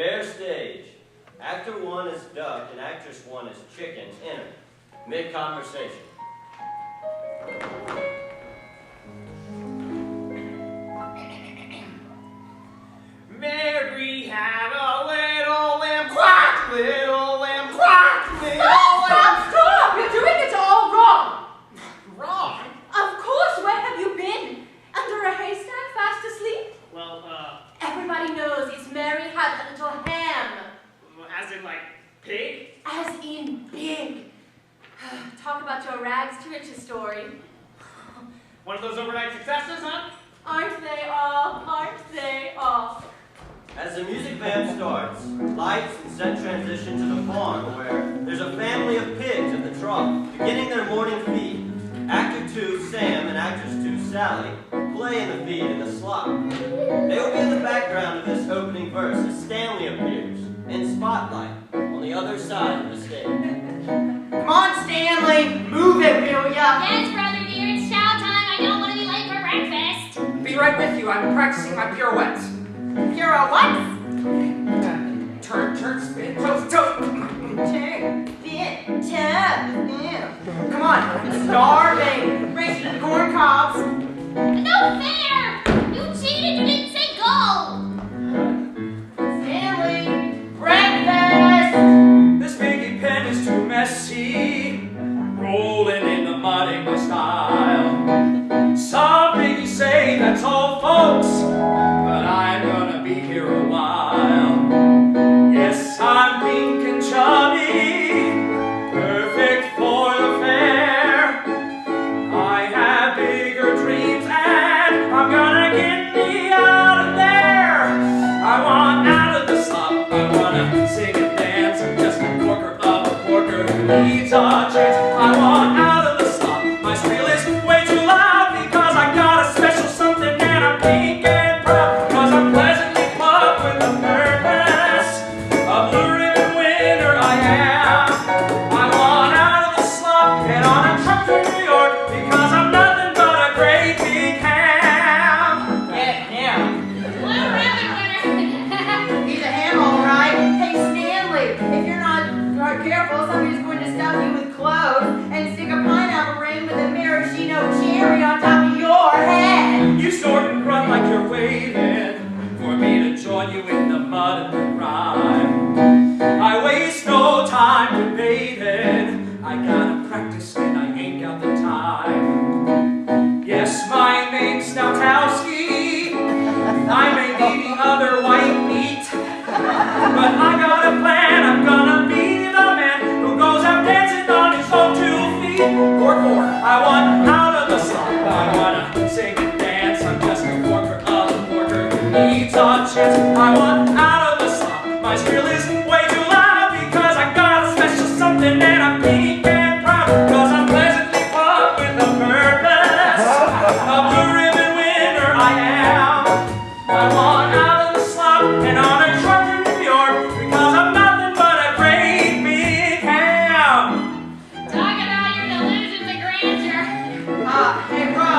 Prepare stage. Actor 1 is duck and actress 1 is chicken. Enter. Mid-conversation. Mary had a little lamb, quack, little lamb, quack, little lamb. Stop! You're doing it all wrong. Wrong? Of course, where have you been? Under a haystack, fast asleep? Well, Everybody knows it's Mary had a little ham. as in like pig? As in big. Talk about your rags to riches story. One of those overnight successes, huh? Aren't they all? Aren't they all? As the music band starts, lights and set transition to the farm where there's a family of pigs at the trough beginning their morning feed. Actor 2, Sam, and actress 2, Sally, play in the feed in the slop. They will be in the background of this opening verse as Stanley appears in spotlight on the other side of the stage. Come on, Stanley! Move it, will ya? Yes, brother dear, it's chow time. I don't want to be late for breakfast. Be right with you. I'm practicing my pirouettes. You're a what? Turn, spin, toast, toast. Turn, spin, tap, yeah. Come on, I'm starving. Race to the corn cobs. No fair! You cheated, you didn't say go! Stanley, breakfast! This biggie pen is too messy. Rolling in the mud ain't my style. Some biggies say that's all, folks. But I'm gonna be here a while. Yes, I'm pink and chubby, perfect for the fair. I have bigger dreams and I'm gonna get me out of there. I want out of the slop, I wanna sing and dance. I'm just a porker of a porker who needs a chance. I want out of the slop, my squeal is way too loud because I got a special something and I'm pink and proud. Cause I'm pleasantly plugged with a purpose. A blue ribbon winner I am. I want out of the slop and on a truck to New York because I'm nothing but a great big ham. Yeah. Blue ribbon winner. He's a ham, all right. Hey, Stanley, if you're not careful, somebody's going to stuff you with clothes and stick a pineapple ring with a maraschino cherry on top of your head. You snort and run like you're waiting for me to join you in the mud and the grime. I waste no time debating. I gotta practice and I ain't got the time. Yes, my name's Snoutowski. I may be the other white meat, but I got a plan. I'm gonna be the man who goes out dancing on his own 2 feet. I want out of the slop. I wanna sing and dance. I'm just a porker of a porker who needs a chance. I want out of the slop. My squeal is way too loud because I got a special something and I'm pink and proud. Cause I'm pleasantly plugged with a purpose. A blue ribbon winner I am. I want out of the slop and on a truck to New York because I'm nothing but a great big ham. Talk about your delusions of grandeur. Hey, bro,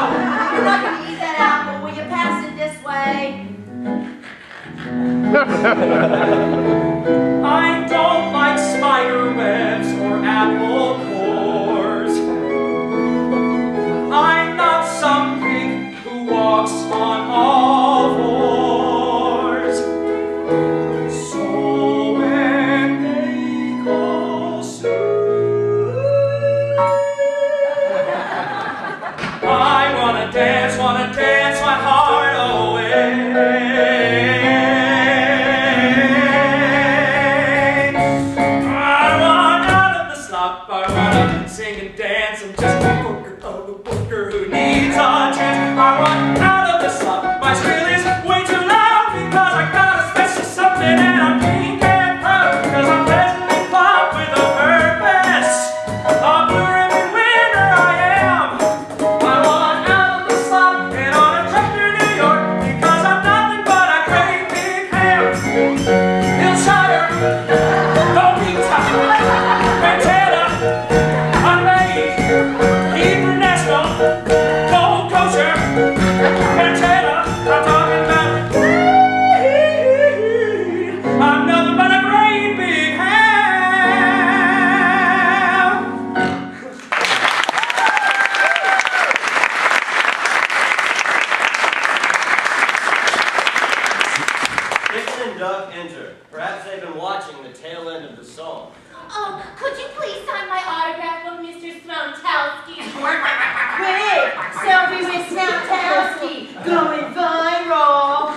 you're not going to eat that apple. Will you pass it this way? I don't like spider webs or apple cores. I'm not some pig who walks on all fours. So when they call soon, I wanna dance my heart away. Sing and dance, I'm just a porker of a porker who needs a chance. I want out of the slop, my squeal is way too loud because I got a special something and I'm pink and proud. Cause I'm pleasantly plugged with a purpose. A blue ribbon winner I am. I want out of the slop and on a trip to New York because I'm nothing but a great big ham. Hillshire, Lolita, Montana, Hebrew National, Cold Kosher, Montana, I'm talking about weed. I'm not and Duck enter. Perhaps they've been watching the tail end of the song. Oh, could you please sign my autograph of Mr. Smontowski? Wait, selfie with Smontowski, going viral.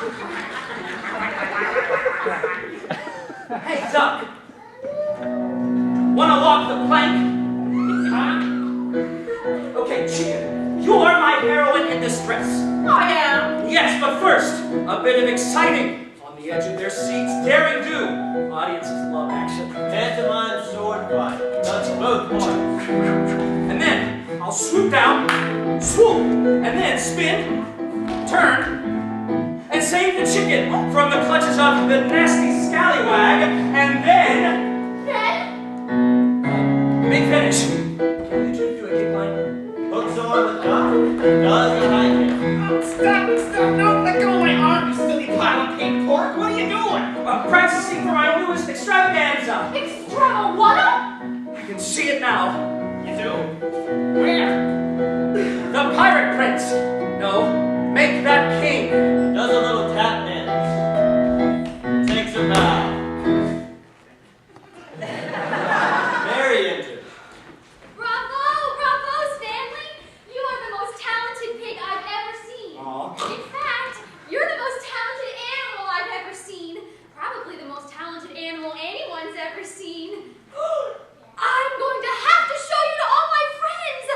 Hey, Duck. Wanna walk the plank? Huh? Okay, Chicken, you're my heroine in distress. I am. Yes, but first, a bit of exciting. On the edge of their seats, daring do. Audiences love action. Pantomime sword fight. Touch both parts. And then I'll swoop down, swoop, and then spin, turn, and save the chicken from the clutches of the nasty scallywag, and then... big finish. Can you do a kick line? Hooks on with Duck and does the high kick. Stop, no, let go of my arm, you silly pile of pink pork. What are you doing? Practicing for my newest extravaganza. Extravaganza? I can see it now. You do? Where? The Pirate Prince. No, make that king. Does a little tap dance. Takes a bow. Mary enters. Bravo, Stanley! You are the most talented pig I've ever seen. Aw. In fact, you're the most talented animal I've ever seen. Probably the most talented animal anyone's ever seen. I'm going to have to show you to all my friends.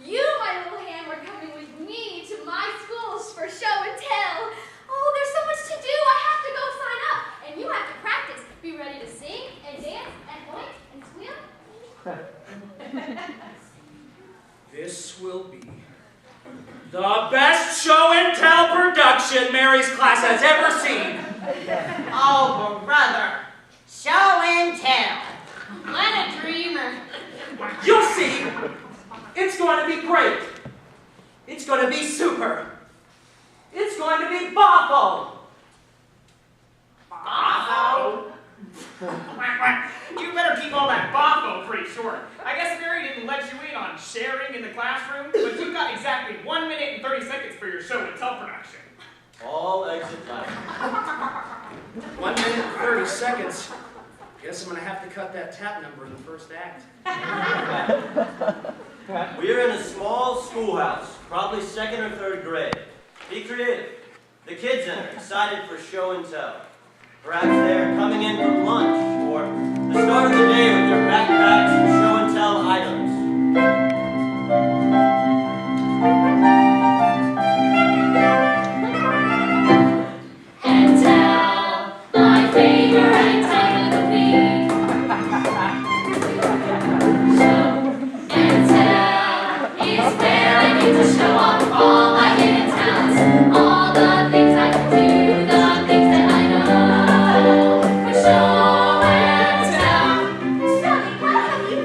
You, my little hand, were coming with me to my schools for show and tell. Oh, there's so much to do. I have to go sign up. And you have to practice. Be ready to sing and dance and point and squeal. This will be the best show and tell production Mary's class has ever seen. Oh, brother, show and tell. What a dreamer. You'll see. It's going to be great. It's going to be super. It's going to be boffo. Boffo? You better keep all that boffo pretty short. I guess Mary didn't let you in on sharing in the classroom, but you've got exactly 1 minute and 30 seconds for your show and tell production. All exit lights. 1 minute and 30 seconds. Guess I'm going to have to cut that tap number in the first act. We're in a small schoolhouse, probably 2nd or 3rd grade. Be creative. The kids enter, excited for show and tell. Perhaps they're coming in from lunch, or the start of the day with their backpacks and show and tell items. And tell, my favorite type of the week. Show and tell is where I get to show off all my hidden talents, all the things I can do, the things that I know. For show and tell. Sonny, what have you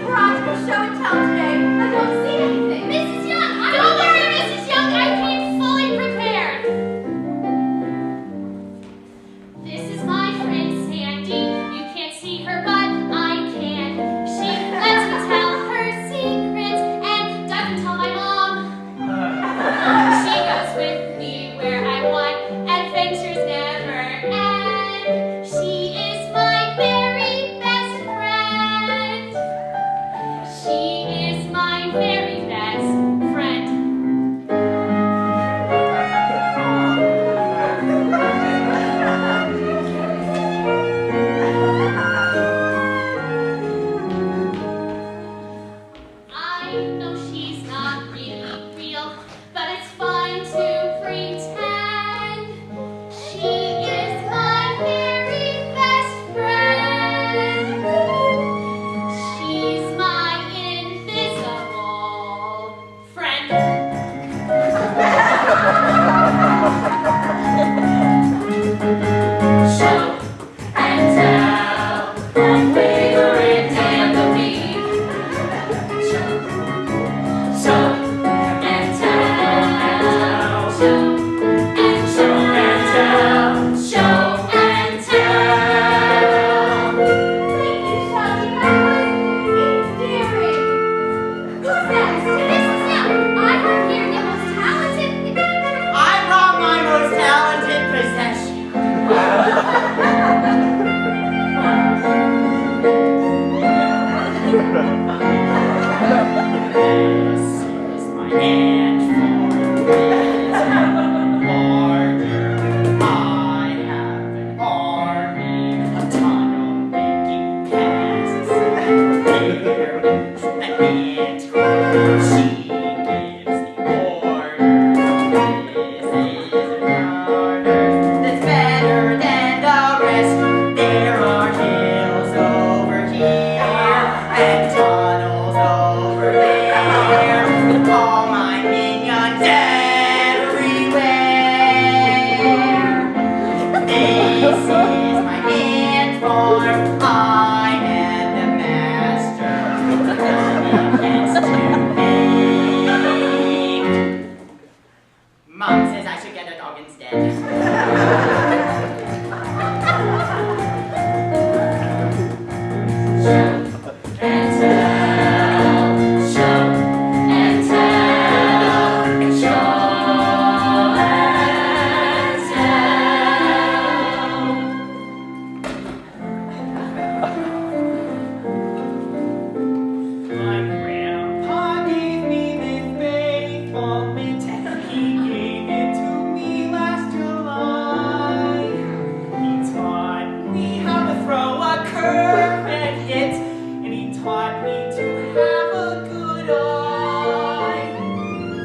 perfect hit, and he taught me to have a good eye.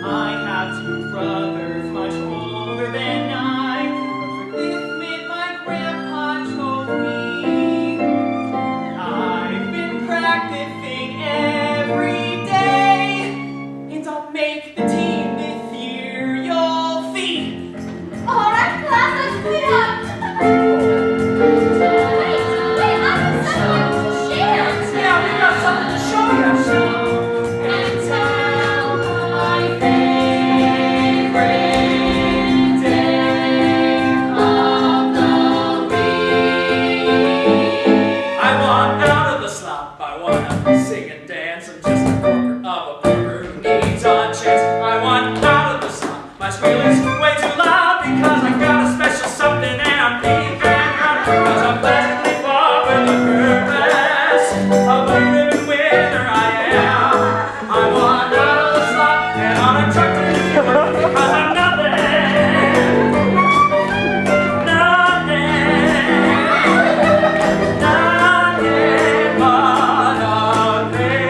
I have two brothers much older than I, but for this bit my grandpa chose me. I've been practicing every day, and I'll make the team this year, you'll see. All right, class, let's clean up. Wait, I have something to share. Yeah, we've got something to show you. And tell my favorite day of the week. I want out of the slop. I want to sing and dance. I'm just a corker of a poker who needs a chance. I want out of the slop. My squealing's way too loud because I got a special something and I'm being very proud because I'm pleasantly far with the purpose of the ribbon winner I am. I want out of the slop and on a truck to New York because I'm nothing. Nothing but a big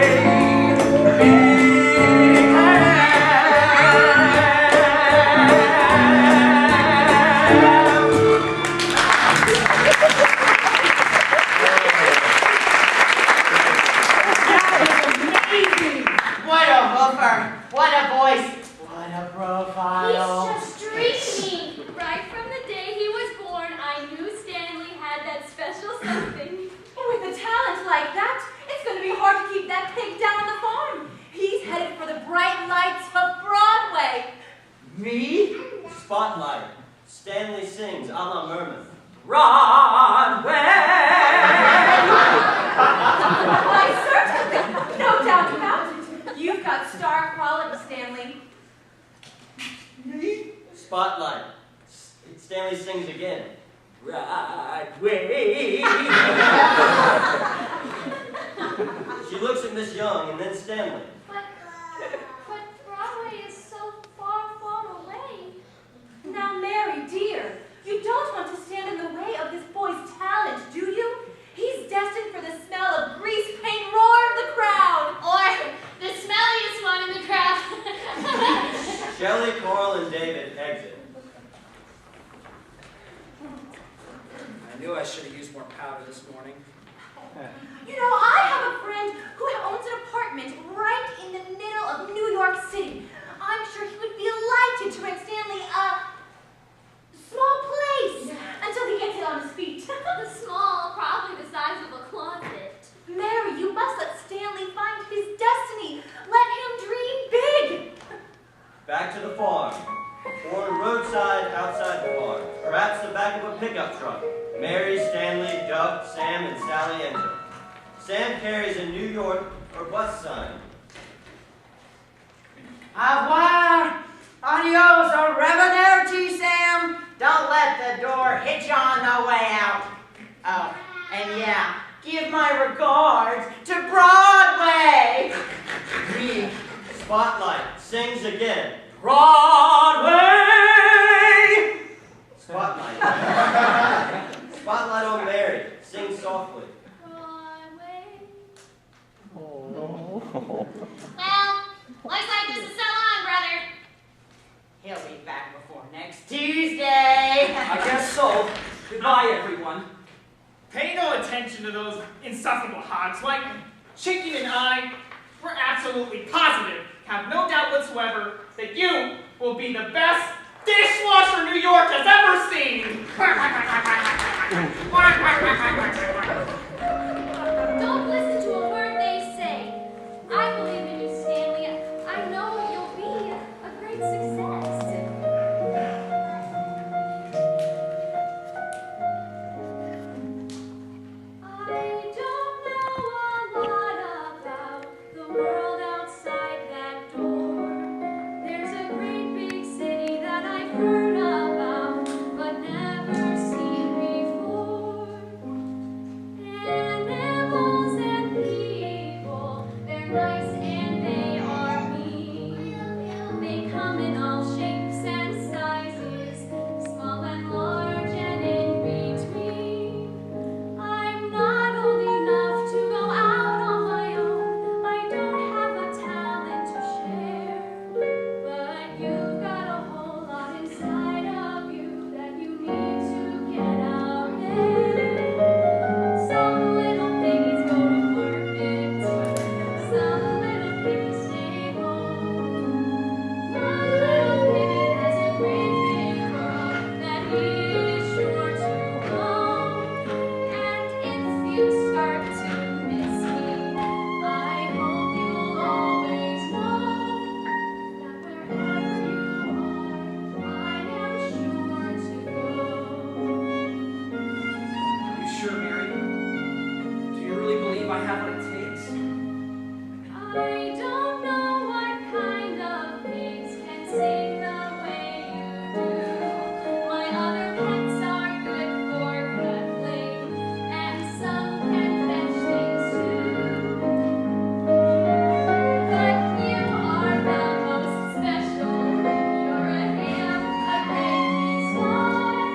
Amazing! What a hooker! What a voice! What a profile! He's just dreaming. Right from the day he was born, I knew Stanley had that special something. With a talent like that, it's going to be hard to keep that pig down on the farm. He's headed for the bright lights of Broadway. Me? Spotlight. Stanley sings a la Merman. Broadway. Why, certainly. No doubt about it. You've got star quality, Stanley. Me? Spotlight. Stanley sings again. Broadway. She looks at Miss Young and then Stanley. But Broadway is so far, far away. Now, Mary, dear, you don't want to stand in the way of this boy's talent, do you? He's destined for the smell of grease paint roar of the crowd. Or the smelliest one in the crowd. Shelley, Coral, and David exit. I knew I should have used more powder this morning. You know, I have a friend who owns an apartment right in the middle of New York City. I'm sure he would be delighted to rent Stanley a small place until he gets it on his feet. The small, probably the size of a closet. Mary, you must let Stanley find his destiny. Let him dream big. Back to the farm. Or roadside outside the farm. Perhaps the back of a pickup truck. Mary, Stanley, Duck, Sam, and Sally enter. Sam carries a New York or bus sign. Au revoir! Adios, arrivederci, Sam! Don't let the door hit you on the way out. Oh, and yeah, give my regards to Broadway! Me. Spotlight sings again. Broadway. Spotlight. Spotlight on Mary. Sing softly. Broadway. Well, looks like this is so long, brother. He'll be back before next Tuesday. I guess so. Goodbye, everyone. Pay no attention to those insufferable hogs. Like Chicken and I, we're absolutely positive, have no doubt whatsoever, that you will be the best dishwasher New York has ever seen. Don't listen to a word they say. I believe in you, Stanley. I know you'll be a great success. I don't know a lot about the world outside that door. There's a great big city that I've heard about, but never seen before. I have what it takes? I don't know what kind of pigs can sing the way you do. My other pets are good for cuddling, and some can fetch things too. But you are the most special. You're a ham, a great big star.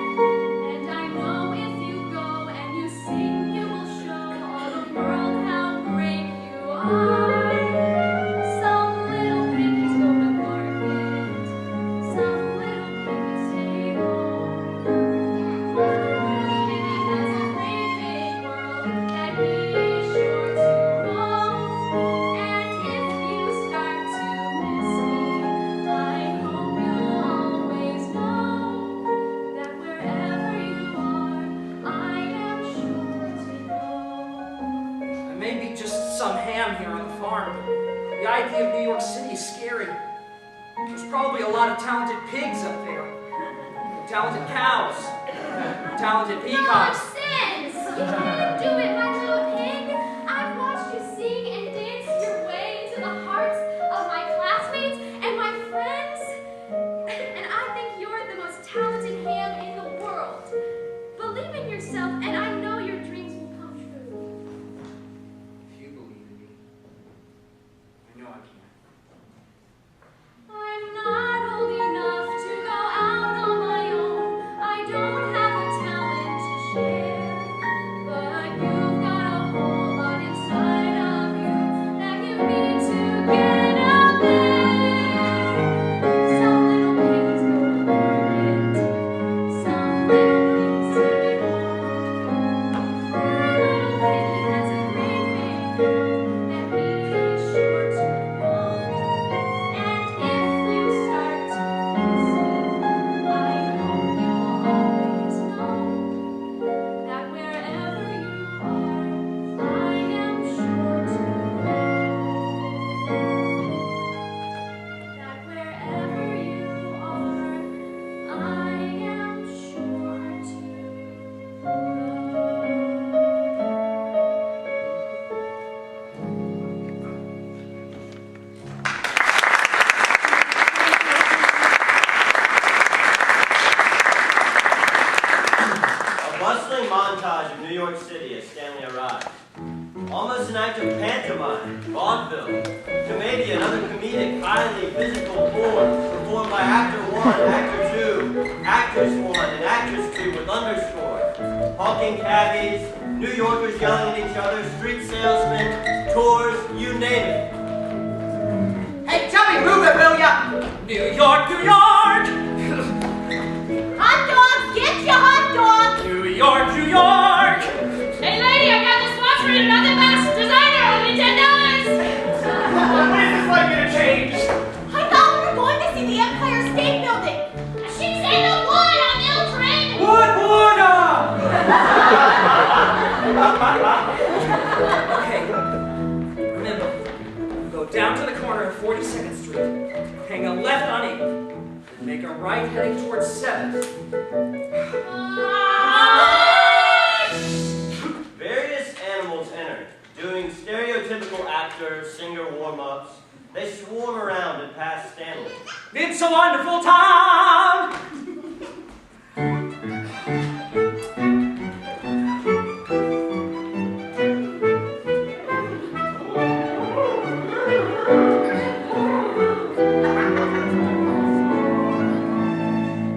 And I know if you go and you sing, you will show all the world how great you are. Some little piggies go to market, some little piggies stay home. One piggy has a great big world that he is sure to roam. And if you start to miss me, I hope you'll always know that wherever you are, I am sure to go. I may be just some ham here on the farm, but the idea of New York City is scary. There's probably a lot of talented pigs up there. Talented cows. Talented peacocks. Nonsense! You can't do it, my little pig. I've watched you sing and dance your way into the hearts of my classmates and my friends. And I think you're the most talented ham in the world. Believe in yourself, and I know your dreams will come true. If you believe in me, I know I can. I'm not old enough to go out on my own. I don't have a talent to share. But you've got a whole lot inside of you that you need to get out there. Some little piggies go to market, some little piggies stay home. My little piggy has a great big world that he is sure to roam. And if you start to miss me, I hope you'll always know that wherever you are, I am sure to go. That wherever you are, I am sure to go. A bustling montage of New York City as Stanley arrives. Almost an act of pantomime, vaudeville, comedian, other comedic, highly physical forms performed by actor 1, actor 2, actress 1, and actress 2 with underscores, hawking cabbies, New Yorkers yelling at each other, street salesmen, tours, you name it. Hey, tell me, move it, will ya? New York, New York! Hot dogs, get your hot dogs! New York, New York! Hey lady, I got this watch for you, nothing less. Designer, only $10. When is this light gonna change? I thought we were going to see the Empire State Building. She's in the wood on Mildred. Okay, remember, go down to the corner of 42nd Street, hang a left on 8th, and make a right heading towards 7th. Various animals enter, doing stereotypical actor, singer warm-ups. They swarm around and pass Stanley. It's a wonderful time!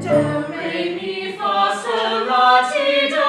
Do, re, mi, fa, sol, la, ti, do.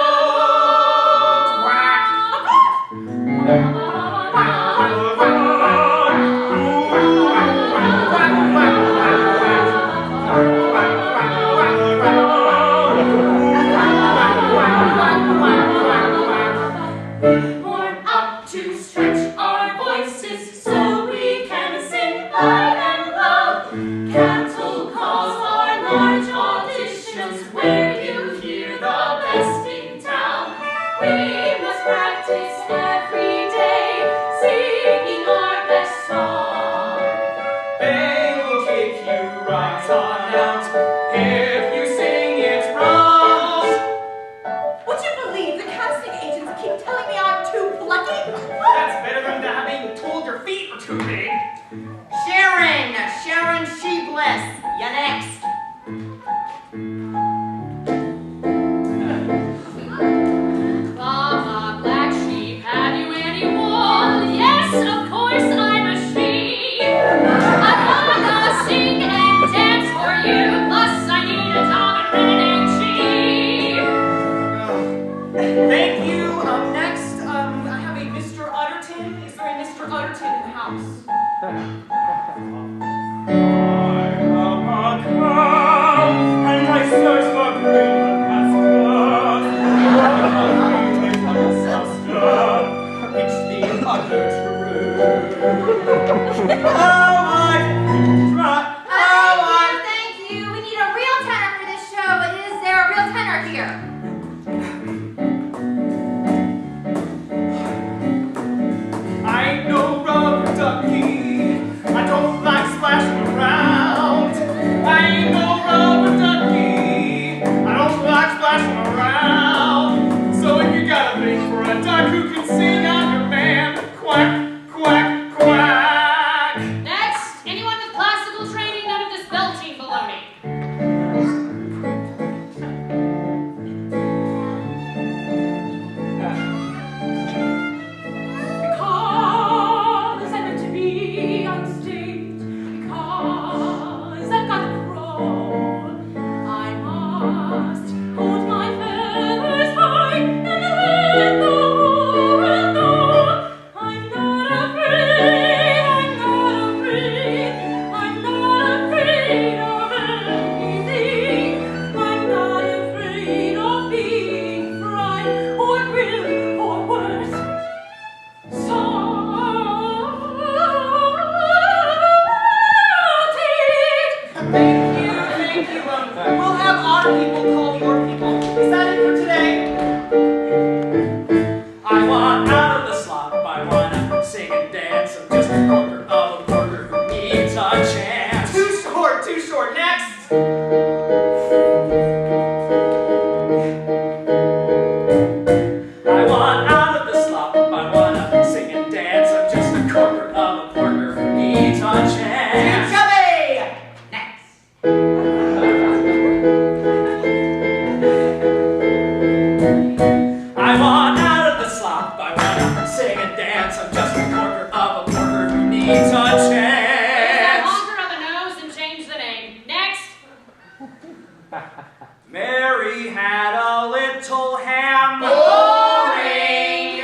Horn up to stretch our voices so we can sing high and loud. Cattle calls are large auditions where you hear the best in town. We must practice every day, singing our best song. They will kick you right on out if you sing it wrong. Would you believe the casting agents keep telling me I'm too plucky? That's too big. Sharon Sheebless, you next. Mama, black sheep, have you any wool? Yes, of course I'm a sheep. I'm gonna sing and dance for you. Plus, I need a dog and Rene sheep. Thank you. Next, I have a Mr. Utterton. Is there a Mr. Utterton in the house? I am a cow, and I search for greener pastures. It's the utter truth. Thank you. We need a real tenor for this show. Is there a real tenor here? I ain't no rubber ducky. I don't like splashing around. I ain't no rubber ducky. I don't like splashing around. So if you got a thing for a duck who can sing, I'm your man. Quack, quack, quack. Next, anyone with classical training, none of this belching baloney. Because I meant to be on stage, because I've got a crow, I must hold my feathers high and let the world know. I'm not afraid, I'm not afraid, I'm not afraid of anything. I'm not afraid of being fried or grilled or worse. Thank you. We'll have our people call your people. Is that it for today? I want out of the slop. I want to sing and dance. I'm just a quarter of a quarter who needs a chance. Too short. Next. I want out of the slop. I want to sing and dance. I'm just a quarter of a quarter who needs a chance. Chubby! Next. I want out of the slop. I want to sing and dance. I'm just a quarter of a quarter who needs a That chance. honker of a nose and change the name. Next. Mary had a little ham. Boring.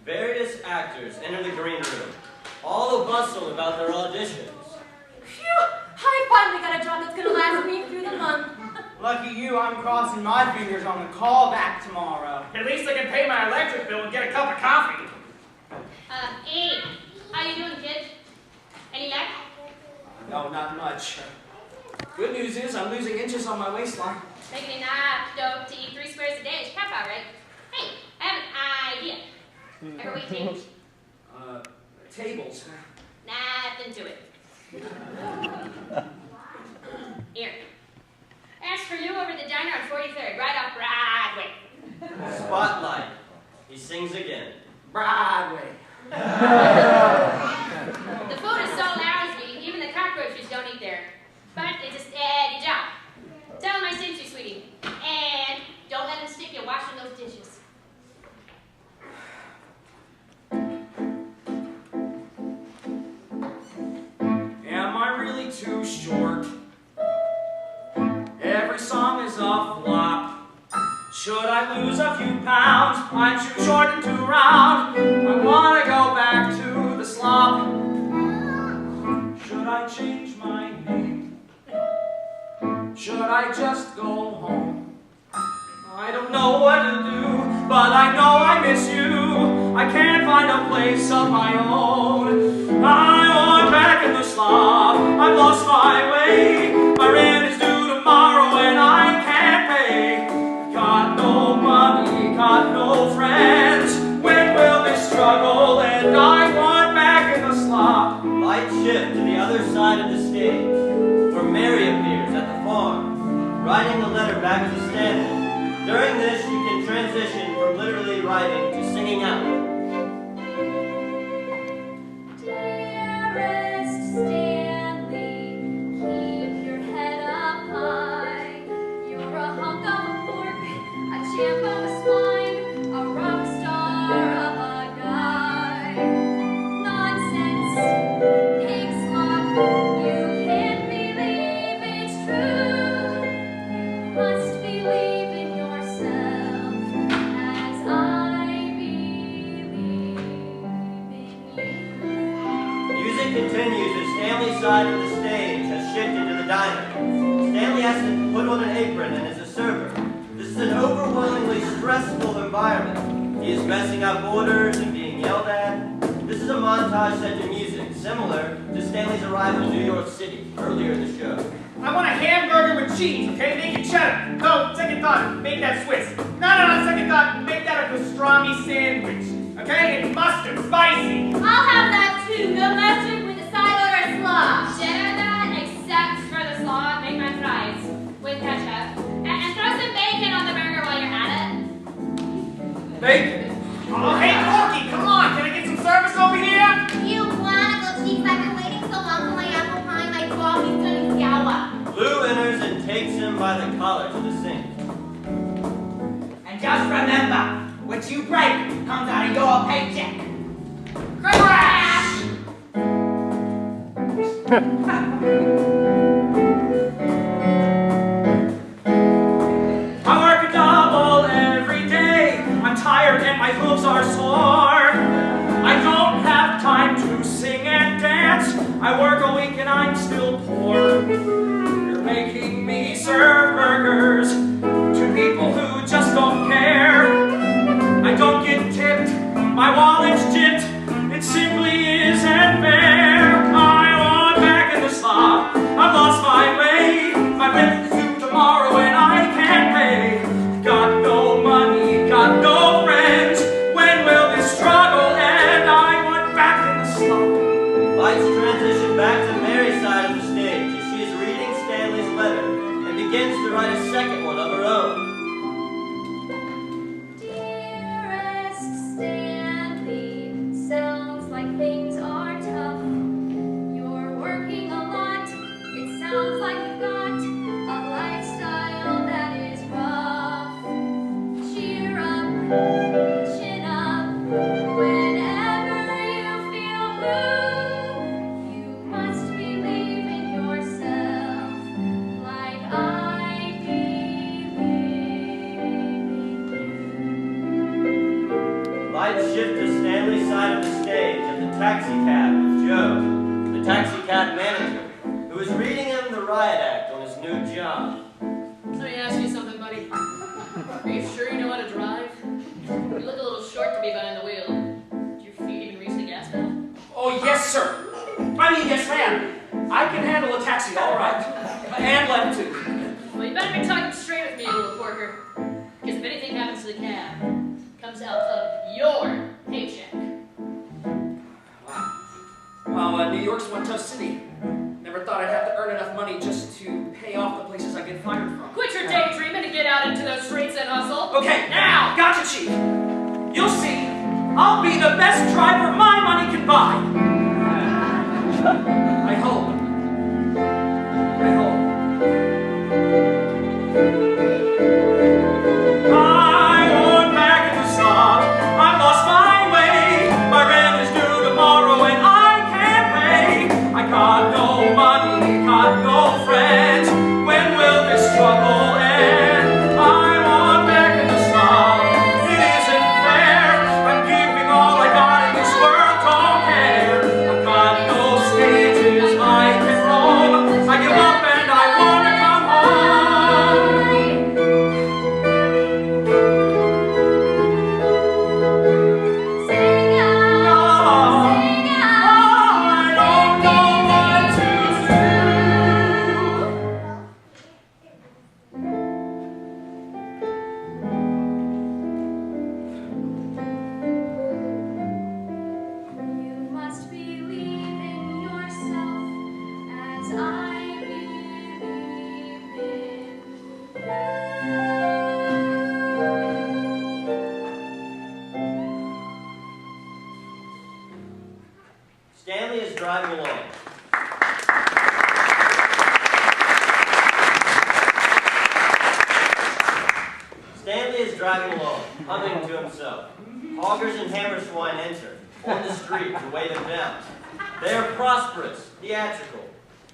Various actors enter the green room, all a bustle about their auditions. Phew! I finally got a job that's gonna last me through the month. Lucky you, I'm crossing my fingers on the callback tomorrow. At least I can pay my electric bill and get a cup of coffee. Hey, how you doing, kid? Any luck? No, not much. Good news is I'm losing inches on my waistline. Taking enough dope to eat 3 squares a day is crap out, right? Hey, I have an idea. Ever wait tables? Tables. Nothing to it. Here. Ask for Lou over the diner on 43rd, right off Broadway. Spotlight. He sings again. Broadway. The food is so lousy, even the cockroaches don't eat there. But it's a steady job. Tell him I sent you, sweetie. And don't let him stick you washing those dishes. Am I really too short? Every song is a flop. Should I lose a few pounds? I'm too short and too round. I want to go back to the slop. Should I change my name? Should I just go home? I don't know what to do, but I know I miss you. I can't find a place of my own. I want back in the slop. I've lost my way. My rent is due tomorrow and I can't pay. Got no money, got no friends. When will this struggle end? I want back in the slop. Light shift to the other side of the stage, where Mary appears at the farm, writing the letter back to Stanley. During this, you can transition from literally writing to singing out. Day continues as Stanley's side of the stage has shifted to the diner. Stanley has to put on an apron and is a server. This is an overwhelmingly stressful environment. He is messing up orders and being yelled at. This is a montage set to music, similar to Stanley's arrival in New York City earlier in the show. I want a hamburger with cheese, okay? Make it cheddar. No, second thought, make that Swiss. No, second thought, make that a pastrami sandwich. Okay? And mustard, spicy. I'll have that too. No mustard with a side order of slaw. Share that, except for the slaw, make my fries with ketchup. And throw some bacon on the burger while you're at it. Bacon. Oh, hey, Corky, come on. Can I get some service over here? You wanna go cheeks? I've been waiting so long for my apple pie. My coffee's turning sour. Lou enters and takes him by the collar to the sink. And just remember, what you break comes out of your paycheck. Crash! I work a double every day. I'm tired and my hooves are sore. I don't have time to sing and dance. I work a week and I'm still poor. You're making me serve burgers to people who just don't care. I don't get tipped, my wallet's gypped. It simply isn't fair. I want back in the slop. I've lost my way. My rent is due tomorrow and I can't pay. Got no money, got no friends. When will this struggle end? I want back in the slop. Lights transition back to Mary's side of the stage as she is reading Stanley's letter and begins to write a second one of her own. Dearest Stanley, sounds like things are tough. You're working a lot. It sounds like you've got a lifestyle that is rough. Cheer up, chin up. Whenever you feel blue, you must believe in yourself like I believe in you. Lights shift to Stanley's side of the stage at the taxi cab with Joe, the taxi cab manager, who is reading him the riot act on his new job. Let me ask you something, buddy. Are you sure you know how to drive? You look a little short to be behind the wheel. Do your feet even reach the gas pedal? Oh, yes, sir. Yes, ma'am. I can handle a taxi, all right. And left, too. Well, you better be talking straight with me, you little porker. Because if anything happens to the cab, it comes out of your paycheck. Well, New York's one tough city. Never thought I'd have to earn enough money just to pay off the places I get fired from. Quit your daydreaming and get out into those streets and hustle. Okay, now, gotcha, Chief. You'll see. I'll be the best driver my money can buy. I hope. I hope. I want back in the slop. I've lost my way. My rent is due tomorrow and I can't pay. I got no money, got no friends. When will this struggle end? I want back in the slop. It isn't fair. I'm giving all I got in this world, don't care. I've got no stages I can roam. I give up and I wanna come home. Sing out, sing out. I don't know what to You must believe in yourself as I believe in you. Stanley is driving along. Stanley is driving along, humming to himself. Hoggers and Hammerswine enter on the street to weigh them down. They are prosperous, theatrical.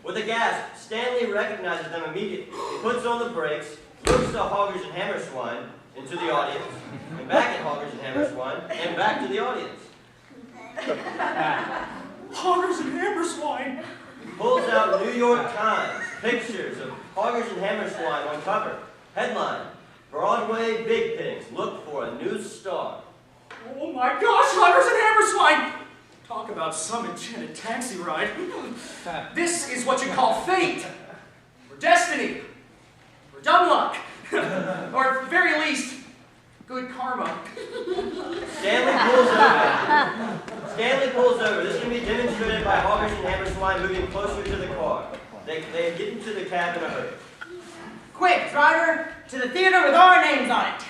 With a gasp, Stanley recognizes them immediately. He puts on the brakes, looks to Hoggers and Hammerswine, into the audience, and back at Hoggers and Hammerswine, and back to the audience. Hoggers and Hammerswine. He pulls out New York Times, pictures of Hoggers and Hammerswine on cover. Headline, Broadway Big Pigs look for a new star. Oh my gosh, Hoggers and Hammerswine! Talk about some enchanted taxi ride. This is what you call fate, or destiny, or dumb luck, or at the very least, good karma. Stanley pulls over. This can be demonstrated by Hoggers and Hammerswine moving closer to the car. They get into the cab in a hurry. Quick, driver, to the theater with our names on it.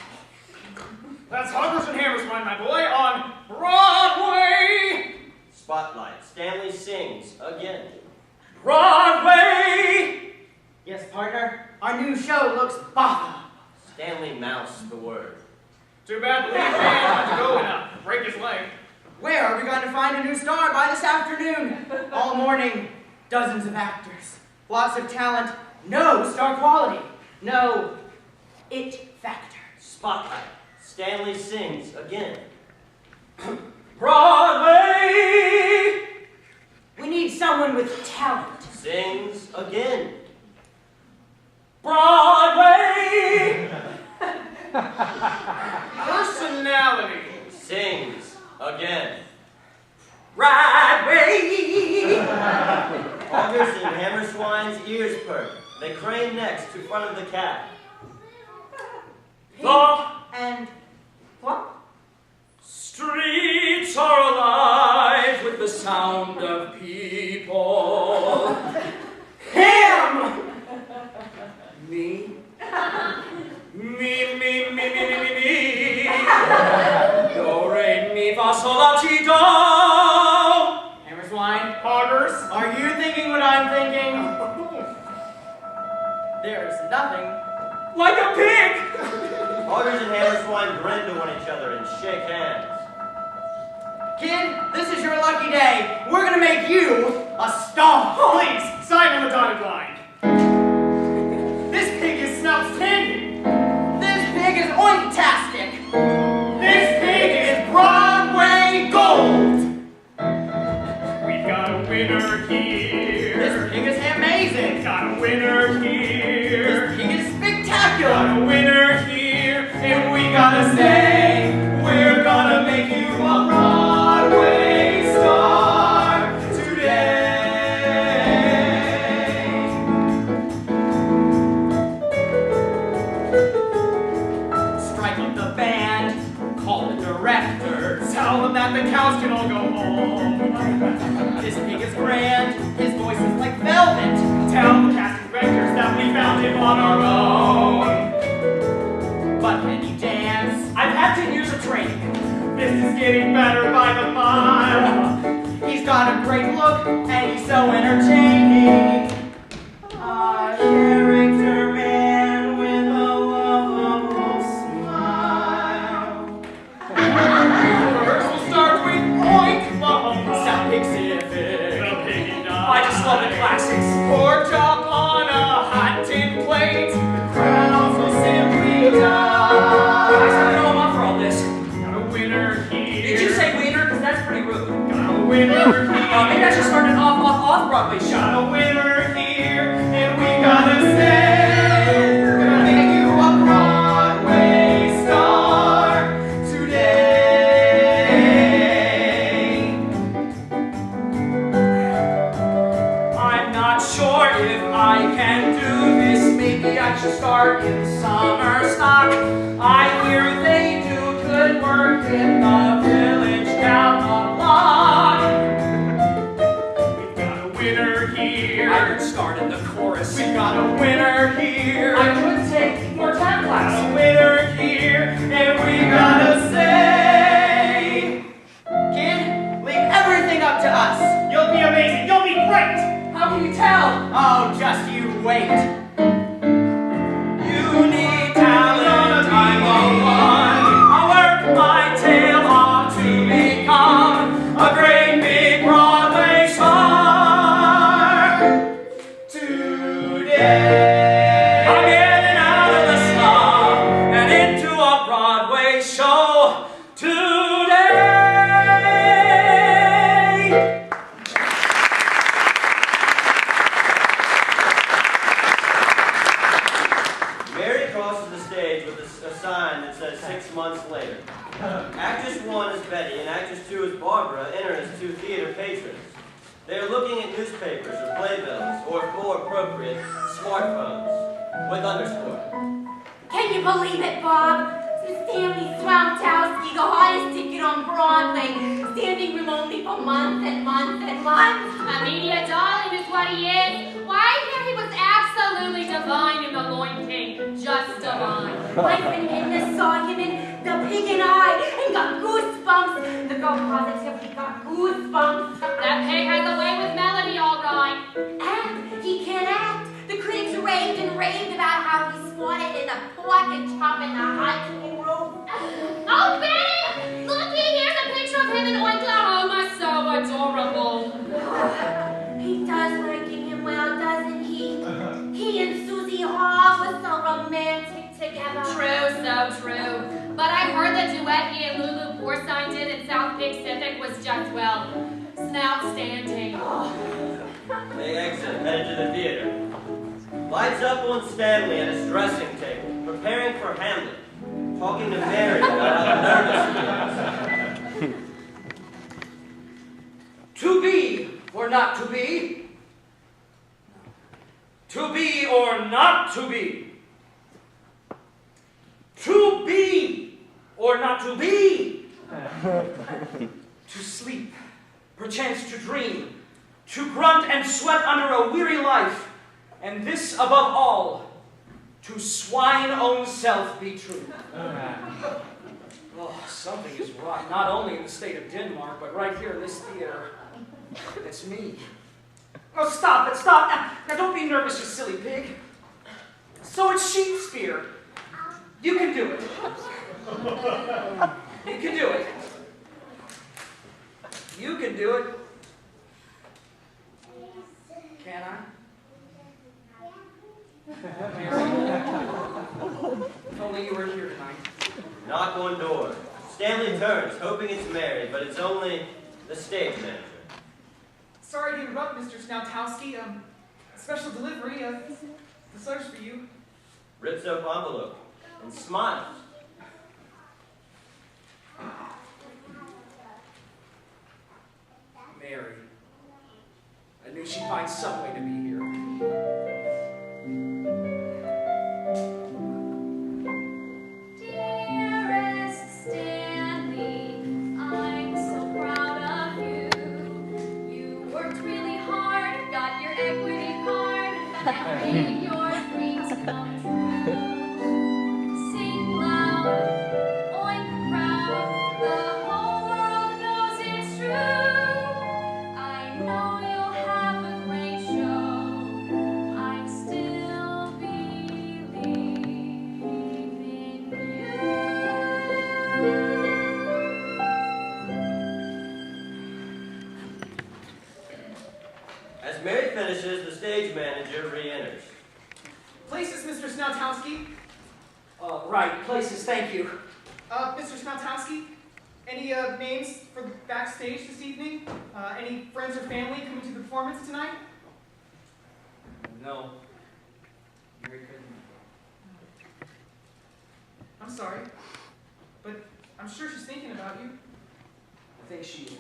That's Hoggers and Hammerswine, my boy, on Broadway! Spotlight. Stanley sings again. Broadway! Yes, partner, our new show looks bother. Stanley mouths the word. Too bad the lead man had to go and break his leg. Where are we going to find a new star by this afternoon? All morning, dozens of actors, lots of talent, no star quality, no it factor. Spotlight. Stanley sings again. Broadway! We need someone with talent. Sings again. Broadway! Personality. Sings again. Broadway! Hoggers and Hammerswine's ears perk. They crane necks to front of the cab. And what? Streets are alive with the sound of people. Him! Me? Me. Do, re, mi, fa, sol, la, ti, do. Hammerswine, Hoggers. are you thinking what I'm thinking? There's nothing. Like a pig! Hoggers and Hammerswine grin to one each other and shake hands. Kid, this is your lucky day. We're gonna make you a star. Please, sign on the dotted line. This pig is outstanding. This pig is oinktastic. This pig is Broadway gold. We've got a winner here. This pig is amazing. Got a winner here. This pig is spectacular. Got a winner here. And we gotta say, we're gonna make you a Broadway star today. Strike up the band. Call the directors. Tell them that the cows can all go home. This pig is grand. His voice is like velvet. Tell the casting directors that we found him on our own. But can you dance? I've had 10 years of training. This is getting better by the mile. He's got a great look and he's so entertaining. A character man with a lovable smile. Rehearsal starts with oink, Some exhibit. the piggy I just love the classics. Pork chop on a hot tin plate. Crowds will simply Guys, I die. don't know I'm up for all this. Got a winner here. Did you say wiener? Because that's pretty rude. Got a winner here. Maybe I should start an off-Broadway show. Got a winner here, and we gotta say, we're gonna make you a Broadway star today. I'm not sure if I can do this. Maybe I should start in summer stock. I hear they do good work in the village down the block. We've got a winner here. I could start in the chorus. We've got a winner here. I could take more time Got class. a winner here, and we gotta say, Kid, leave everything up to us. you'll be amazing, you'll be great. How can you tell? Oh, just you wait. You need talent, I'm the one. I'll work my tail off to become a great big Broadway star. Today. I'm getting out of the slum and into a Broadway show today. Actress 1 is Betty and Actress 2 is Barbara enter as two theater patrons. They are looking at newspapers or playbills, or more appropriate, smartphones, with underscore. Can you believe it, Bob? Stanley Swamptowski, the hottest ticket on Broadway, standing room only for months and months and months. A media darling is what he is. Why, here he was absolutely divine in the Loin King. Just divine. My friend Edna saw him in The Pig and I and got goosebumps. The girl positively got goosebumps. That pig has a way with melody, all right. And he can act. The critics raved and raved about how he squatted in the pork and chop in the hiking room. Oh, Betty! Looky, here's a picture of him in Oklahoma. So adorable. He does working him well, doesn't he? He and Susie Hall was so romantic together. True, so true. But I heard the duet he and Lulu Porcine did in South Pacific was just, well, outstanding. They exit, headed to the theater. Lights up on Stanley at his dressing table, preparing for Hamlet, talking to Mary about how nervous he is. To be or not to be? To be or not to be? To be or not to be? To sleep, perchance to dream, to grunt and sweat under a weary life, and this above all, to swine own self be true. Oh, something is wrong, not only in the state of Denmark, but right here in this theater. It's me. Oh, stop it, stop. Now don't be nervous, you silly pig. So it's Shakespeare. You can do it. You can do it. You can do it. Can I? If only you were here tonight. Knock on door. Stanley turns, hoping it's Mary, but it's only the stage manager. Sorry to interrupt, Mr. Snoutowski. Special delivery of the slush for you. Rips up envelope and smiles. Mary. I knew she'd find some way to be here. Dearest Stanley, I'm so proud of you. You worked really hard, got your equity card, and made your dreams come true. Sing loud, oink proud, the whole world knows it's true. I know you'll have a great show. I still believe in you. As Mary finishes, the stage manager re-enters. Places, Mr. Snoutowski. Right, places, thank you. Mr. Snoutowski, any names for the backstage this evening? Any friends or family coming to the performance tonight? No. Mary couldn't. I'm sorry, but I'm sure she's thinking about you. I think she is.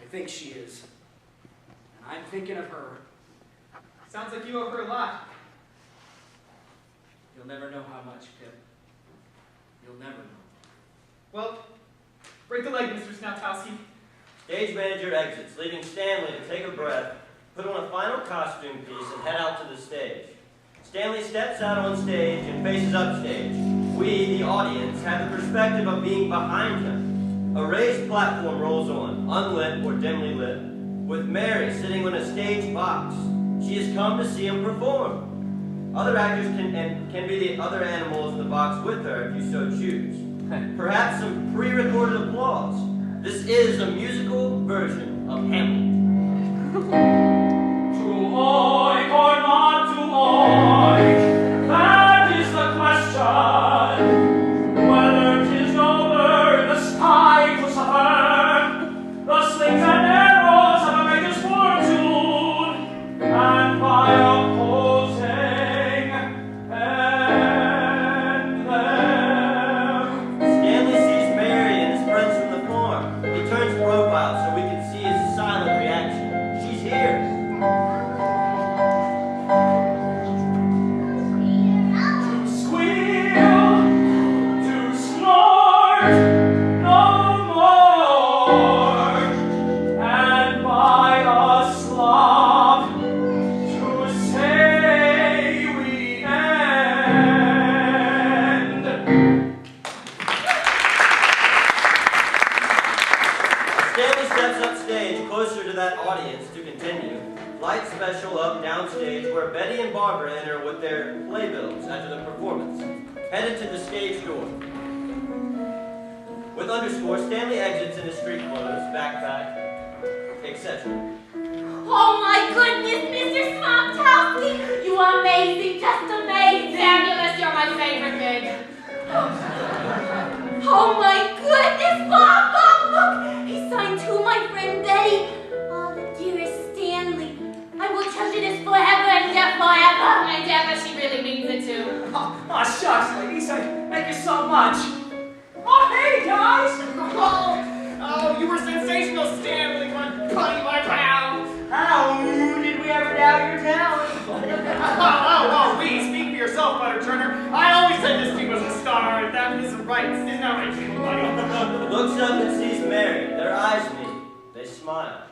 I think she is. And I'm thinking of her. Sounds like you owe her a lot. You'll never know how much, Pip. You'll never know. Well, break the leg, Mr. Snoutowski. Stage manager exits, leaving Stanley to take a breath, put on a final costume piece, and head out to the stage. Stanley steps out on stage and faces upstage. We, the audience, have the perspective of being behind him. A raised platform rolls on, unlit or dimly lit, with Mary sitting on a stage box. She has come to see him perform. Other actors can be the other animals in the box with her if you so choose. Perhaps some pre-recorded applause. This is a musical version of Hamlet. To oink or not to oink, that is the question. Whether 'tis over in the sky to suffer, the slings and arrows of a maker's fortune, and by opposing end them. Stanley sees Mary and his Stanley steps upstage closer to that audience to continue. Light special up downstage where Betty and Barbara enter with their playbills after the performance. Headed to the stage door. With underscore, Stanley exits in his street clothes, backpack, etc. Oh my goodness, Mr. Smoptowski! You are amazing, just amazing! Fabulous, you're my favorite pig. Oh my goodness, Bob, look! He signed to my friend Betty. Oh, the dearest Stanley. I will treasure this forever and forever. And ever she really means it too. Oh, shucks, ladies. Thank you so much. Oh, hey, guys. Oh, you were sensational, Stanley, one putty my pal. How did we ever doubt your talent? Please, speak for yourself, Butter Turner. I always said this team was a star, and that isn't right. Isn't that right, buddy? Looks up and sees Mary. Their eyes meet. They smile.